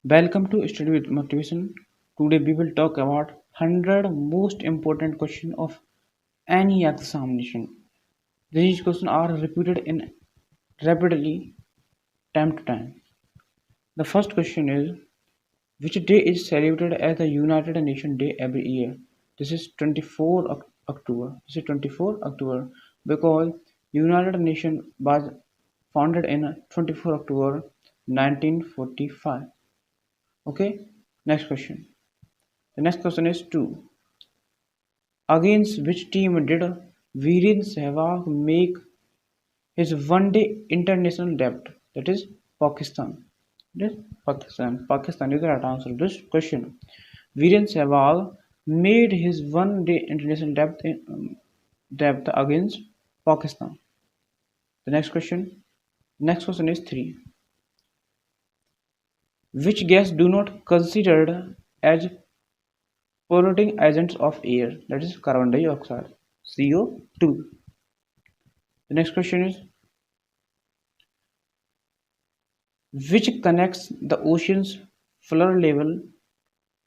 Welcome to Study with Motivation. Today we will talk about 100 most important questions of any examination. These questions are repeated in rapidly time to time. The first question is, which day is celebrated as the United Nations Day every year? This is 24 October. This is 24 October because United Nations was founded in 24 October 1945. Okay, next question. The next question is 2. Against which team did Viren Sehwag make his one-day international debut? That is Pakistan. That is Pakistan. Pakistan is the right answer to this question. Viren Sehwag made his one-day international debut against Pakistan. The next question. Next question is 3. Which gas do not considered as polluting agents of air? That is carbon dioxide, CO2. The next question is, which connects the ocean's floor level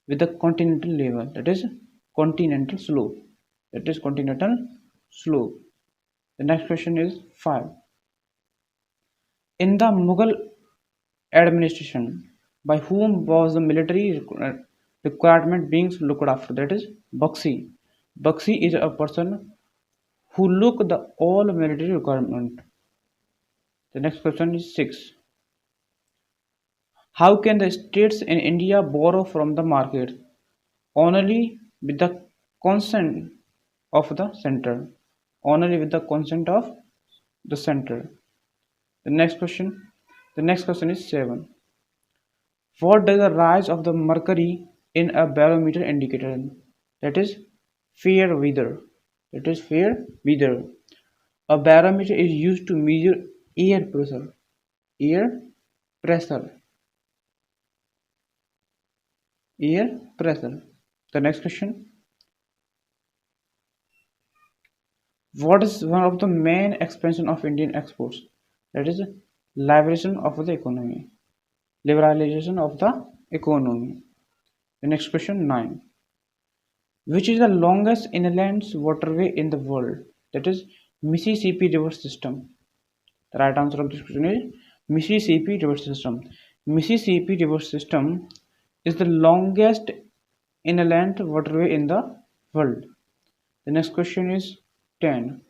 with the continental level? That is continental slope. That is continental slope. The next question is 5. In the Mughal administration, by whom was the military requirement being looked after? That is Baxi. Baxi is a person who look the all military requirement. The next question is 6. How can the states in India borrow from the market? Only with the consent of the center. Only with the consent of the center. The next question. The next question is 7. What does the rise of the mercury in a barometer indicate? That is fair weather. That is fair weather. A barometer is used to measure air pressure. Air pressure. Air pressure. The next question. What is one of the main expansion of Indian exports? That is liberalization of the economy. Liberalization of the economy. The next question 9. Which is the longest inland waterway in the world? That is Mississippi River System. The right answer of this question is Mississippi River System. Mississippi River System is the longest inland waterway in the world. The next question is 10.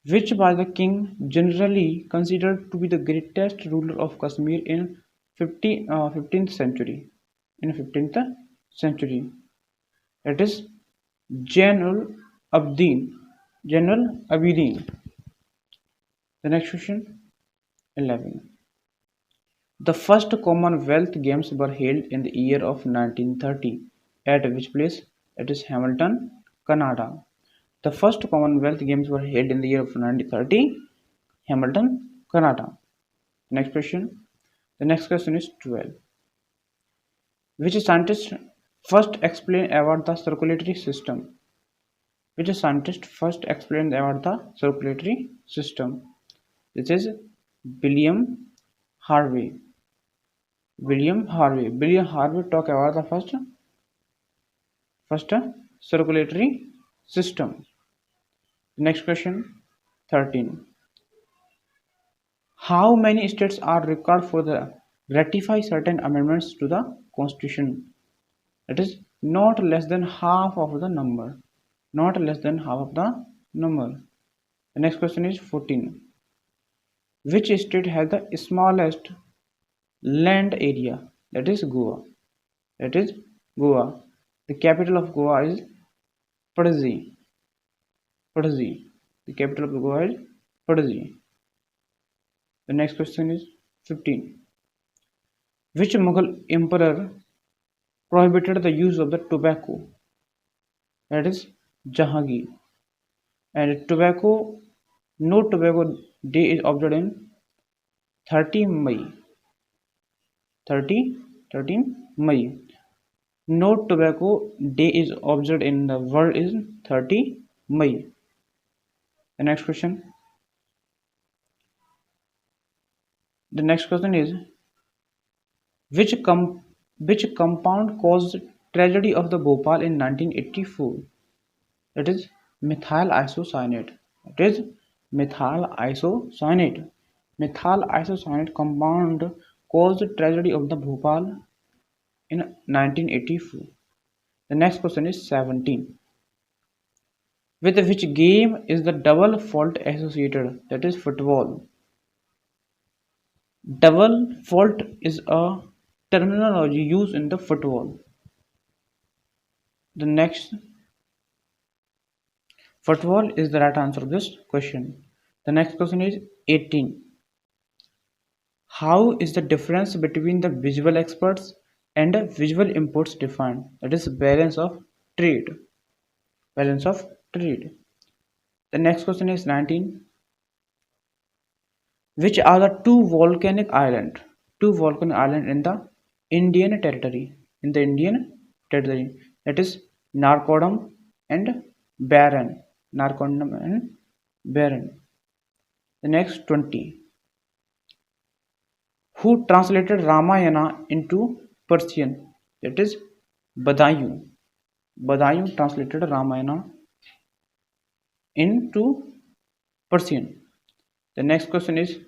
Which was the king generally considered to be the greatest ruler of Kashmir in 15th century? In 15th century. That is General Abdin. General Abidin. The next question 11. The first Commonwealth Games were held in the year of 1930. At which place? It is Hamilton, Canada. The first Commonwealth Games were held in the year of 1930. Hamilton, Canada. Next question. The next question is 12. Which scientist first explained about the circulatory system? Which scientist first explained about the circulatory system? This is William Harvey. William Harvey. William Harvey talked about the first circulatory system. Next question 13. How many states are required for the ratify certain amendments to the constitution? That is not less than half of the number. Not less than half of the number. The next question is 14. Which state has the smallest land area? That is Goa. That is Goa. The capital of Goa is Panaji. Panaji. The capital of Goa is Panaji. The next question is 15. Which Mughal emperor prohibited the use of the tobacco? That is Jahangir. And no tobacco day is observed in 30 May. 13 May. No tobacco day is observed in the world is 30 May. The next question. The next question is, Which which compound caused tragedy of the Bhopal in 1984? It is methyl isocyanate. It is methyl isocyanate. Methyl isocyanate compound caused tragedy of the Bhopal in 1984. The next question is 17. With which game is the double fault associated? That is football. Double fault is a terminology used in the football. The next football is the right answer of this question. The next question is 18. How is the difference between the visual experts and visual inputs defined? That is balance of trade. Balance of trade. The next question is 19. Which are the two volcanic islands? Two volcanic islands in the Indian territory. In the Indian territory. That is Narkodam and Barren. Narkodam and Barren. The next 20. Who translated Ramayana into Persian? That is Badayu. Badayu translated Ramayana into Persian. The next question is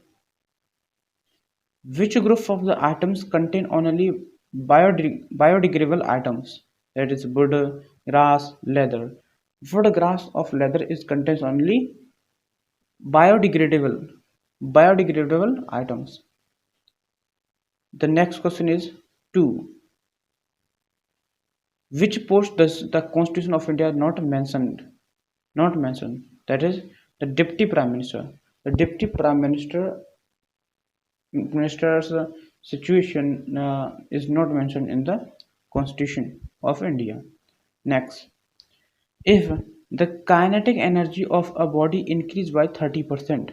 which group of the atoms contain only biodegradable atoms? That is wood, grass, leather. Wood, grass of leather is contains only biodegradable biodegradable items. The next question is 2. Which post does the Constitution of India not mentioned? Not mentioned. That is the Deputy Prime Minister. The Deputy Prime Minister's situation is not mentioned in the Constitution of India. Next, if the kinetic energy of a body increased by 30%,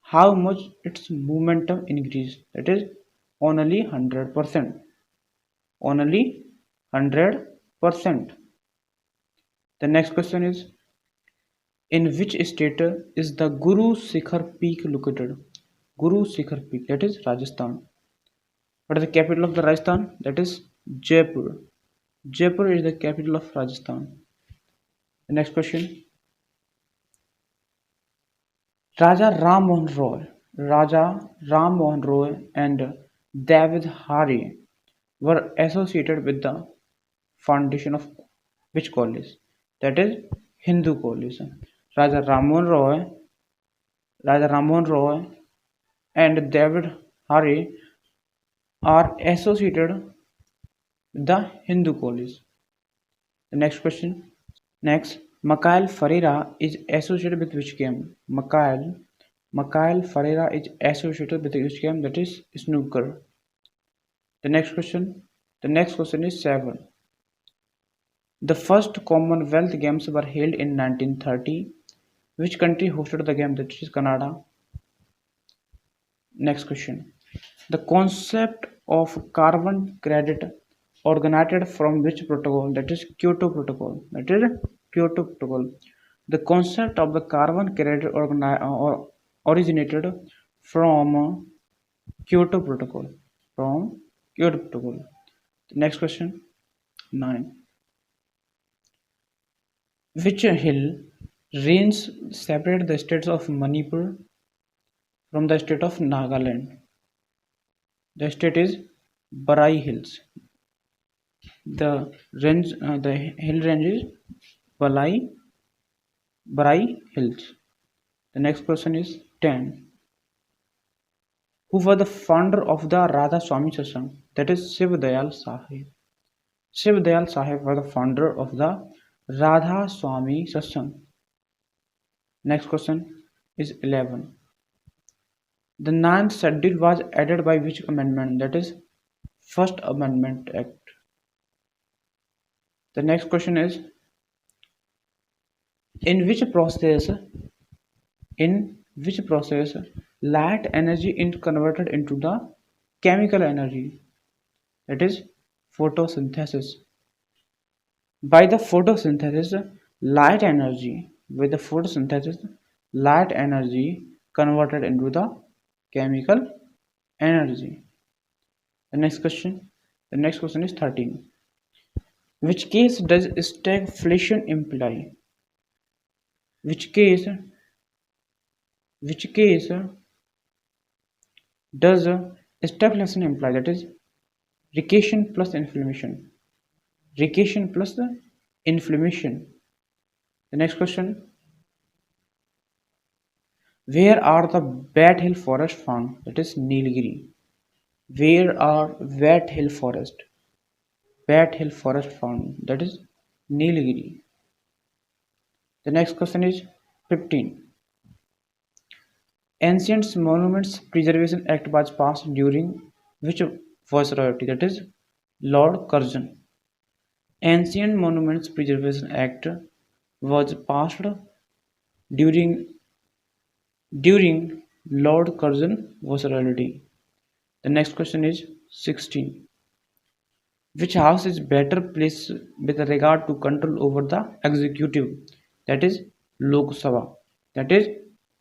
how much its momentum increased? That is only 100%. Only 100%. The next question is in which state is the Guru Shikhar peak located? Guru Shikhar peak, that is Rajasthan. What is the capital of the Rajasthan? That is Jaipur. Jaipur is the capital of Rajasthan. The next question. Raja Ram Mohan Roy and David Hari were associated with the foundation of which college? That is Hindu college. Raja Ram Mohan Roy, Raja Ram Mohan Roy and David Hari are associated with the Hindu college. The next question. Next, Mikael Ferreira is associated with which game? Mikael Ferreira is associated with which game? That is snooker. The next question. The next question is 7. The first Commonwealth Games were held in 1930. Which country hosted the game? That is Canada. Next question. The concept of carbon credit originated from which protocol? That is Kyoto Protocol. That is Kyoto Protocol. The concept of the carbon credit originated from Kyoto Protocol. From Kyoto Protocol. The next question. 9. Which hill range separate the states of Manipur from the state of Nagaland? The state is Barai Hills. The hill range is Barai Hills. The next question is 10. Who was the founder of the Radha Swami Satsang? That is Shiv Dayal Sahib. Shiv Dayal Sahib was the founder of the Radha Swami Satsang. Next question is 11. The 9th schedule was added by which amendment? That is First Amendment Act. The next question is in which process light energy is converted into the chemical energy? That is photosynthesis. By the photosynthesis light energy converted into the chemical energy. The next question. The next question is 13. Which case does stagflation imply? Which case which case does stagflation imply? That is recession plus inflammation. Recession plus the inflammation. The next question. Where are the Bat Hill forest found? That is Nilgiri. Where are Bat Hill forest found? That is Nilgiri. The next question is 15. Ancient Monuments Preservation Act was passed during which viceroyalty? That is Lord Curzon. Ancient Monuments Preservation Act was passed during during Lord Curzon viceroyalty. The next question is 16. Which house is better placed with regard to control over the executive? That is Lok Sabha. That is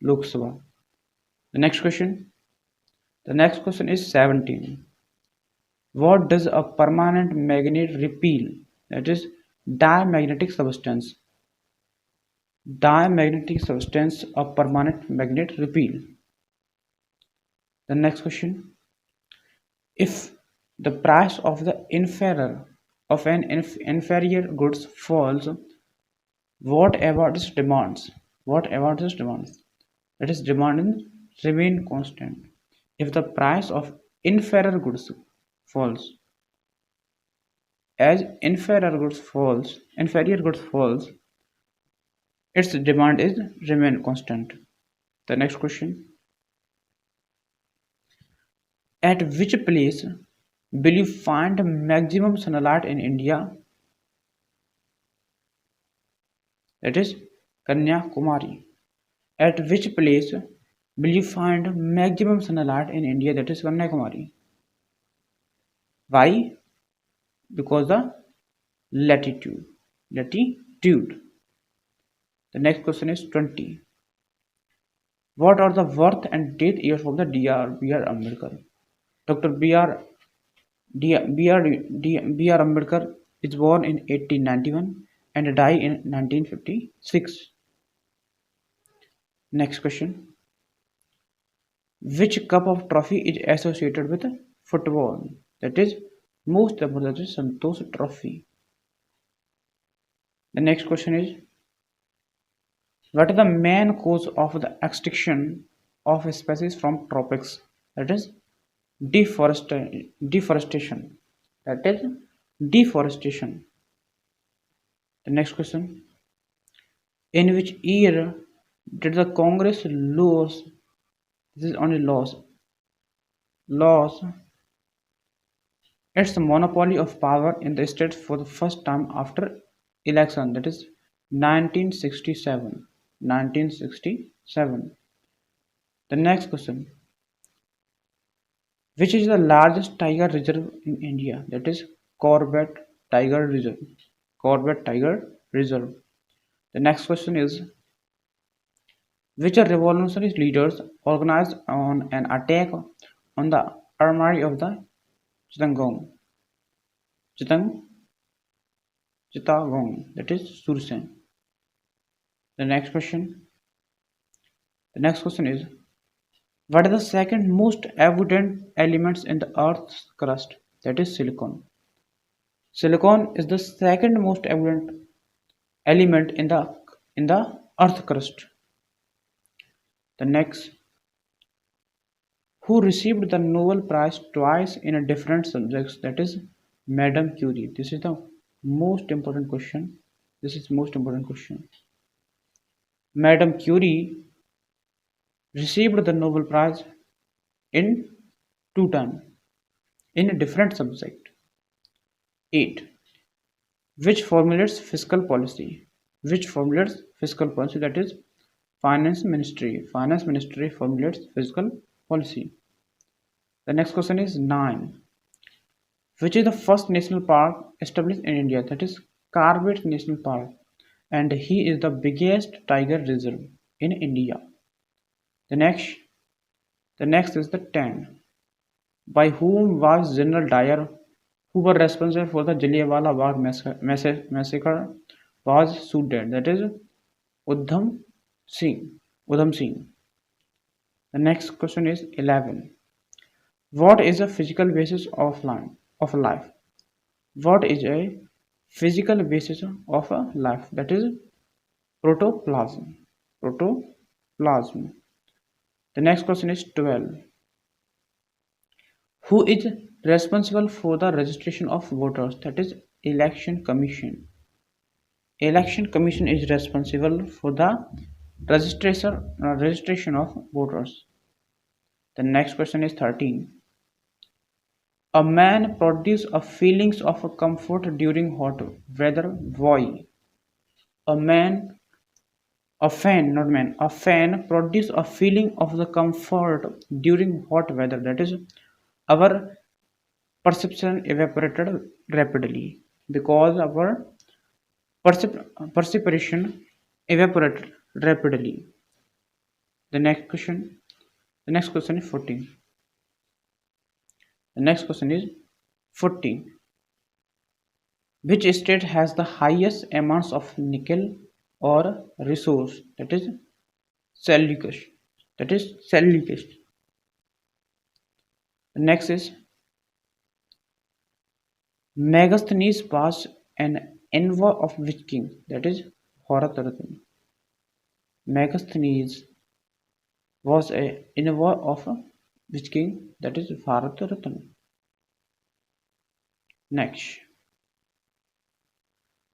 Lok Sabha. The next question. The next question is 17. What does a permanent magnet repel? That is diamagnetic substance. Diamagnetic substance a permanent magnet repel. The next question. If the price of the inferior goods falls, whatever its demands, that is demand remain constant. If the price of falls, as inferior goods falls, its demand is remain constant. The next question. At which place will you find maximum sunlight in India? That is Kanyakumari. At which place will you find maximum sunlight in India? That is Kanyakumari. Why? Because the latitude. The next question is 20. What are the birth and death years of the Dr. B.R. Ambedkar? Dr. B.R. Ambedkar is born in 1891 and died in 1956. Next question. Which cup of trophy is associated with football? That is most Zabardast Santosh Trophy. The next question is, what is the main cause of the extinction of species from tropics? That is deforestation. That is deforestation. The next question. In which year did the Congress lose, this is only loss its monopoly of power in the states for the first time after election? That is 1967. The next question. Which is the largest tiger reserve in India? That is Corbett Tiger Reserve. The next question is, which revolutionary leaders organized on an attack on the armory of the Chittagong? That is Sursen. The next question is, what is the second most abundant elements in the Earth's crust? That is silicon. Silicon is the second most abundant element in the Earth crust. The next. Who received the Nobel Prize twice in a different subjects? That is Madame Curie. This is the most important question. Madame Curie received the Nobel Prize in two times in a different subject. 8. Which formulates fiscal policy? That is Finance Ministry. Finance Ministry formulates fiscal policy. The next question is 9. Which is the first national park established in India? That is Corbett National Park, and he is the biggest tiger reserve in India. The next is the 10. By whom was General Dyer, who were responsible for the Jallianwala Bagh massacre, was shot dead? That is Udham Singh. Udham Singh. The next question is 11. What is a physical basis of life? What is a physical basis of a life? That is protoplasm. Protoplasm. The next question is 12. Who is responsible for the registration of voters? That is Election Commission. Election Commission is responsible for the registration of voters. The next question is 13. A man produces a feelings of comfort during hot weather. Why? A man, a fan, not man, a fan produces a feeling of the comfort during hot weather. That is, our perception evaporated rapidly because our perspiration evaporated rapidly. The next question. The next question is 14. The next question is 14. Which state has the highest amounts of nickel or resource? That is Seleucus. That is Seleucus. The next is Megasthenes was an envoy of which king? That is Horatarathon. Megasthenes was an envoy of which king? That is Bharatarathon. Next.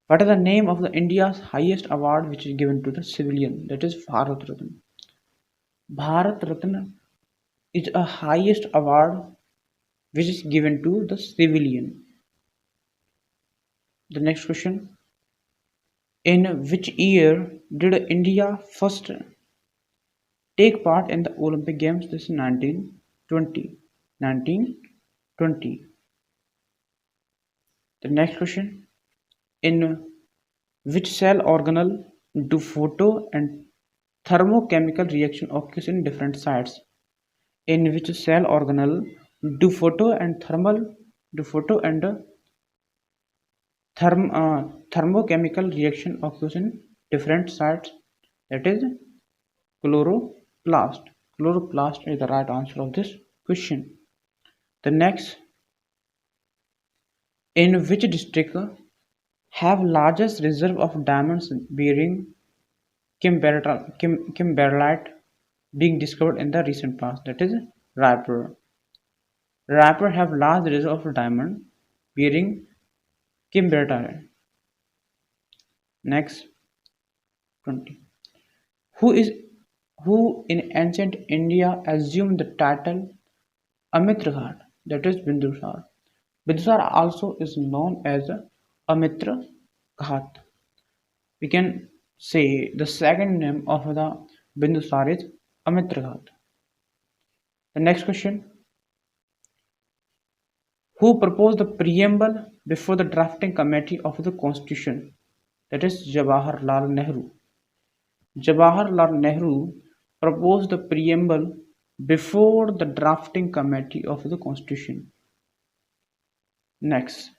What is the name of the India's highest award which is given to the civilian? That is Bharat Ratna. Bharat Ratna is a highest award which is given to the civilian. The next question. In which year did India first take part in the Olympic Games? This is 1920. 1920. The next question. In which cell organelle do photo and thermochemical reaction occurs in different sites? In which cell organelle do photo and thermochemical reaction occurs in different sites? That is chloroplast. Chloroplast is the right answer of this question. The next, in which district have largest reserve of diamonds bearing kimberlite being discovered in the recent past? That is Raipur. Raipur have large reserve of diamond bearing kimberlite. Next, 20. Who in ancient India assumed the title Amitra Ghat? That is Bindusar. Bindusar also is known as Amitra Ghat. We can say the second name of the Bindusar is Amitra Ghat. The next question. Who proposed the preamble before the drafting committee of the constitution? That is Jawaharlal Nehru. Jawaharlal Nehru proposed the preamble before the drafting committee of the constitution. Next.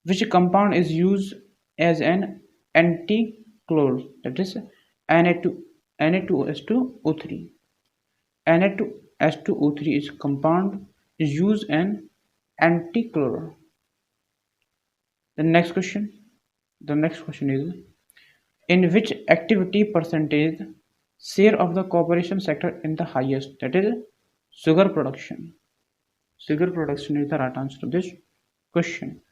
Which compound is used as an antichlor? That is Na2S2O3. Na2S2O3 is compound is used an antichlor. The next question is, in which activity percentage share of the corporation sector in the highest? That is sugar production. Sugar production is the right answer to this question.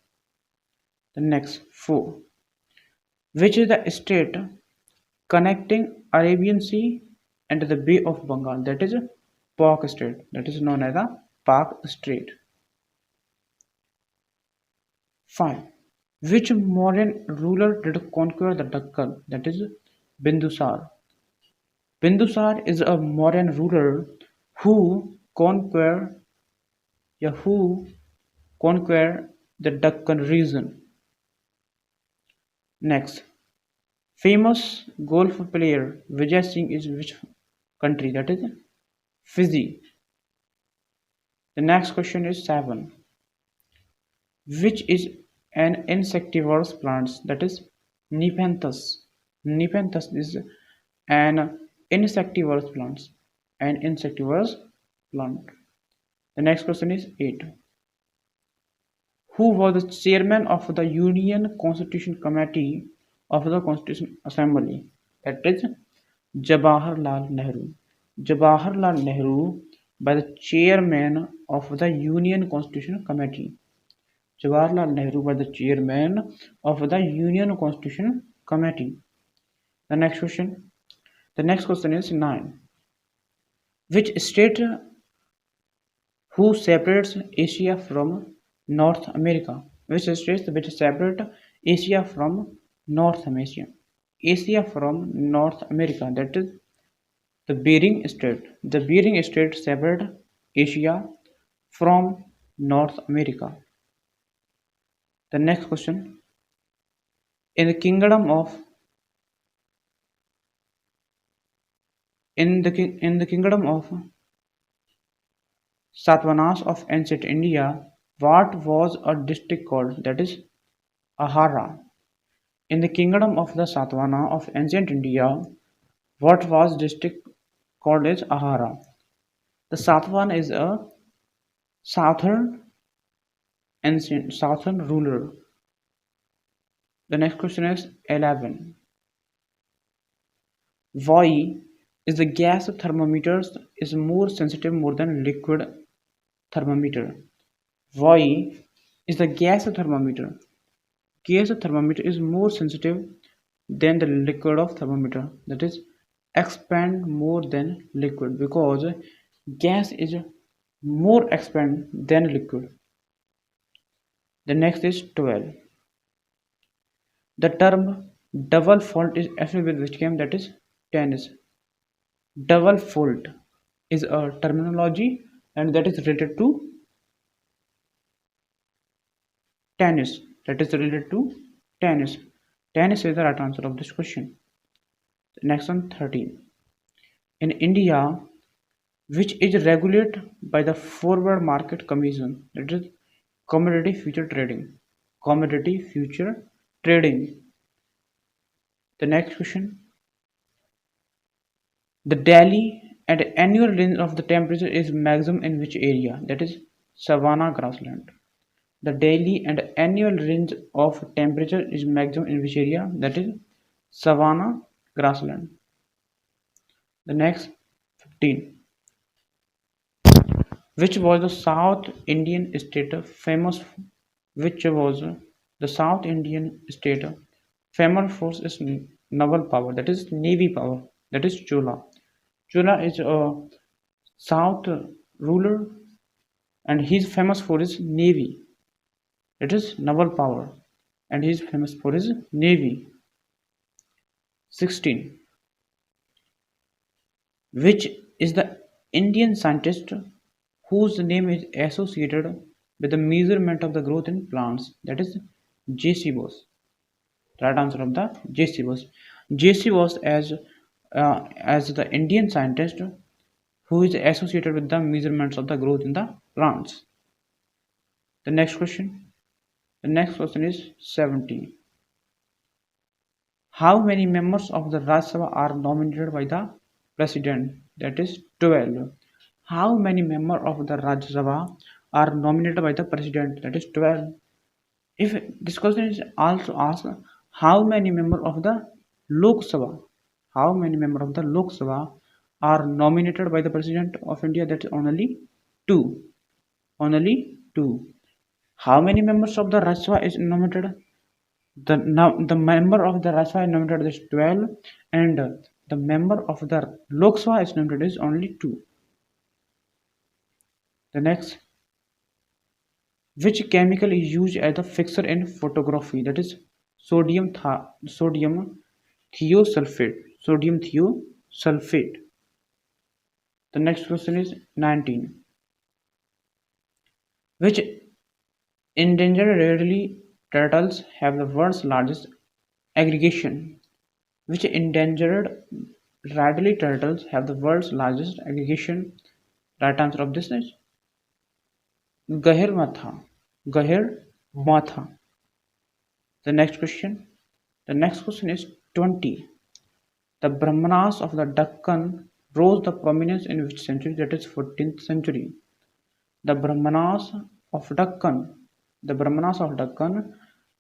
The next 4. Which is the state connecting Arabian Sea and the Bay of Bengal? That is Pak Strait. That is known as the Pak Strait. 5. Which Mauryan ruler did conquer the Deccan? That is Bindusar. Bindusar is a Mauryan ruler who conquered the Deccan region. Next, famous golf player Vijay Singh is which country? That is Fiji. The next question is 7. Which is an insectivorous plant? That is Nepenthes. Nepenthes is an insectivorous plant. An insectivorous plant. The next question is 8. Who was the chairman of the Union Constitution Committee of the Constitution Assembly? That is Jawaharlal Nehru. Jawaharlal Nehru by the chairman of the Union Constitution Committee. Jawaharlal Nehru was the chairman of the Union Constitution Committee. The next question. The next question is 9. Which state who separates Asia from North America? Which states which separate Asia from North America? Asia from North America. That is the Bering Strait. The Bering Strait separate Asia from North America. The next question. In the kingdom of in the kingdom of Satavahanas of ancient India, what was a district called? That is Ahara. In the kingdom of the Satavahana of ancient India, what was district called as Ahara? The Satavahan is a southern ruler. The next question is 11. Why is the gas thermometer is more sensitive more than liquid thermometer? Why is the gas thermometer? Gas thermometer is more sensitive than the liquid of thermometer. That is expand more than liquid because gas is more expand than liquid. The next is 12. The term double fault is associated with which game? That is tennis. Double fault is a terminology and that is related to tennis. That is related to tennis. Tennis is the right answer of this question. The next one, 13. In India, which is regulated by the Forward Market Commission, that is commodity future trading. Commodity future trading. The next question. The daily and annual range of the temperature is maximum in which area? That is savanna grassland. The daily and annual range of temperature is maximum in which area? That is savanna grassland. The next 15. Which was the South Indian state famous? Which was the South Indian state famous for its naval power? That is navy power. That is Chola. Chola is a South ruler and he is famous for his navy. It is naval power and he is famous for his navy. 16. Which is the Indian scientist whose name is associated with the measurement of the growth in plants? That is J.C. Bose. Right answer of the J.C. Bose. J.C. Bose as the Indian scientist who is associated with the measurements of the growth in the plants. The next question. The next question is 70. How many members of the Rajya Sabha are nominated by the President? That is 12. How many members of the Rajya Sabha are nominated by the President? That is 12. If this question is also asked, how many members of the Lok Sabha? How many members of the Lok Sabha are nominated by the President of India? That is only 2. Only 2. How many members of the Rajya Sabha is nominated? The member of the Rajya Sabha is nominated is 12 and the member of the Lok Sabha is nominated is only 2. The next, which chemical is used as a fixer in photography? That is sodium thiosulfate. Sodium thiosulfate. The next question is 19. Which endangered rarely turtles have the world's largest aggregation? Which endangered rarely turtles have the world's largest aggregation? Right answer of this is Gahirmatha. Gahirmatha. The next question. The next question is 20. The Brahmanas of the Deccan rose to prominence in which century? That is 14th century. The Brahmanas of Deccan, the Brahmanas of Deccan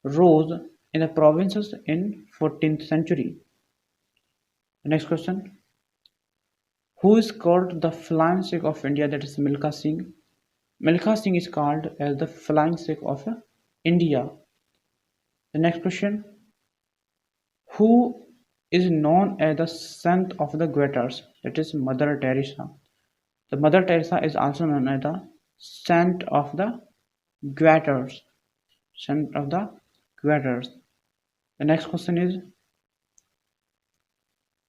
rose in the provinces in 14th century. The next question. Who is called the flying Sikh of India? That is Milkha Singh. Milkha Singh is called as the flying Sikh of India. The next question. Who is known as the saint of the Guettars? That is Mother Teresa. The Mother Teresa is also known as the saint of the Guettars. Saint of the Guettars. The next question is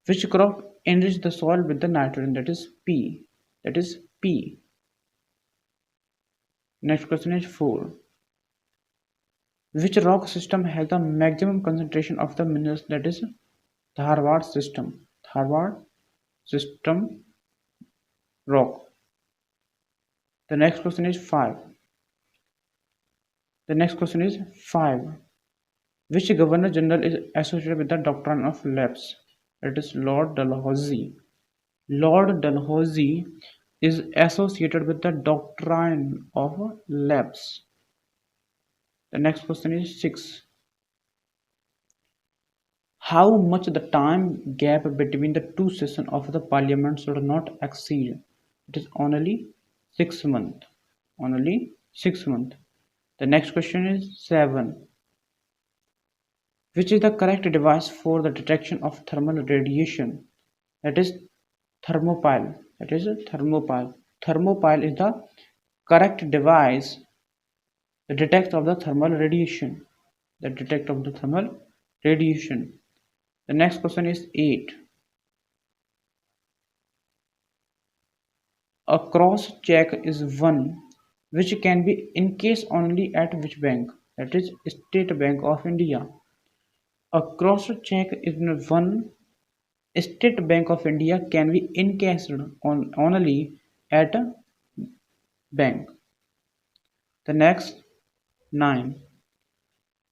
which crop enrich the soil with the nitrogen? That is P. That is P. Next question is 4. Which rock system has the maximum concentration of the minerals? That is Dharwad system. Dharwad system rock. The next question is 5. The next question is 5. Which Governor General is associated with the doctrine of lapse? That is Lord Dalhousie. Lord Dalhousie is associated with the doctrine of lapse. The next question is 6. How much the time gap between the two sessions of the parliament should not exceed? It is only 6 months. Only 6 months. The next question is 7. Which is the correct device for the detection of thermal radiation? That is thermopile. That is a thermopile. Thermopile is the correct device that detects of the thermal radiation. That detect of the thermal radiation. The next question is 8. A cross check is one which can be in case only at which bank? That is State Bank of India. A cross check is one State Bank of India can be encased on only at a bank. The next 9.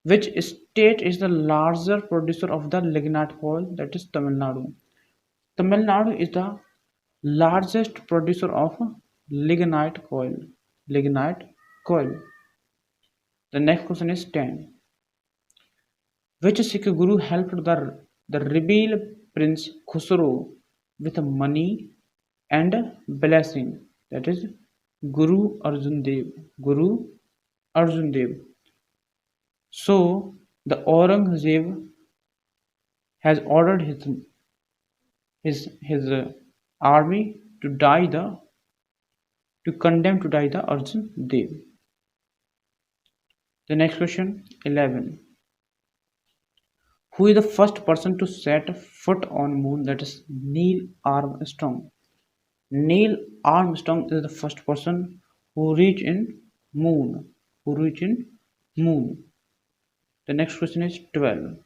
Which state is the larger producer of the lignite coal? That is Tamil Nadu. Tamil Nadu is the largest producer of lignite coal. Lignite coal. The next question is 10. Which Sikh Guru helped the rebel Prince Khusro with money and blessing? That is Guru Arjan Dev. Guru Arjan Dev. So the Aurangzeb has ordered his army to condemn to die the Arjan Dev. The next question 11. Who is the first person to set foot on moon? That is Neil Armstrong. Neil Armstrong is the first person who reached in moon. Who reached in moon. The next question is 12.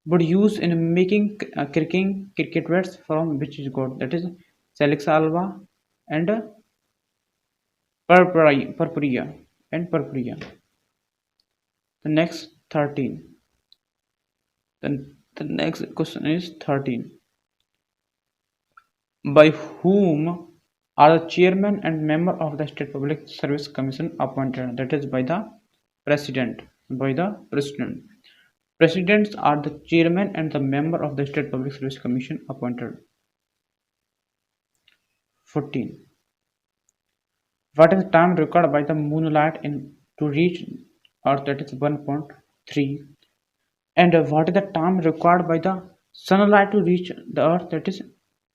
But used in making cricketers from which is god? That is Salix alba and purpurea The next 13. Then the next question is 13. By whom are the chairman and member of the State Public Service Commission appointed? That is by the president. By the president. Presidents are the chairman and the member of the State Public Service Commission appointed. 14. What is the time required by the moonlight to reach Earth? That is 1.3. And what is the time required by the sunlight to reach the Earth? That is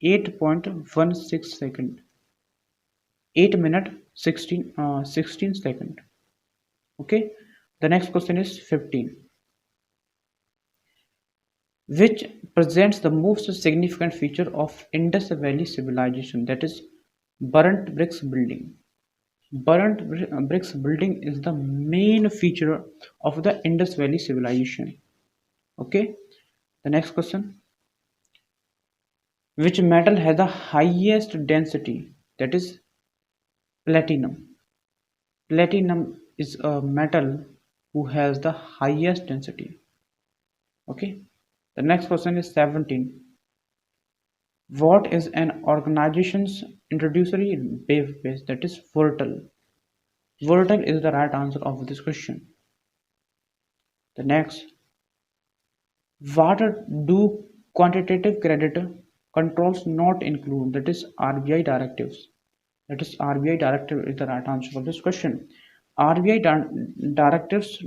8.16 seconds. 8 minutes 16 seconds. Okay. The next question is 15. Which presents the most significant feature of Indus Valley civilization? That is burnt bricks building. Burnt bricks building is the main feature of the Indus Valley civilization. Okay. The next question. Which metal has the highest density? That is platinum. Platinum is a metal who has the highest density. Okay. The next question is 17. What is an organization's introductory wave base? That is fertile. Fertile is the right answer of this question. The next, what do quantitative credit controls not include? That is RBI directives. That is RBI directive is the right answer for this question. RBI directives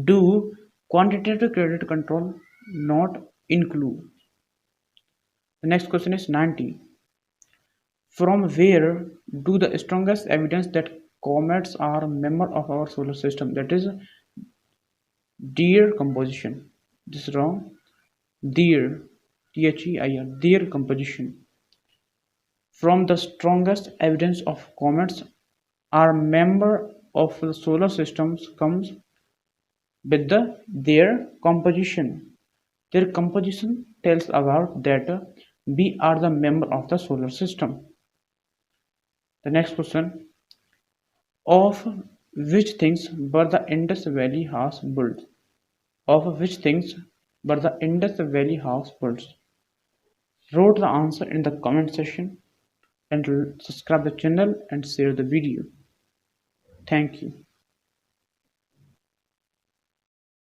do quantitative credit control not include. The next question is 90. From where do the strongest evidence that comets are a member of our solar system? That is their composition. This is wrong. Their, Their, their composition. From the strongest evidence of comets are member of the solar systems comes with their composition. Their composition tells about that we are the member of the solar system. The next question, of which things were the Indus Valley House built? Of which things were the Indus Valley House built? Wrote the answer in the comment section and subscribe the channel and share the video. Thank you.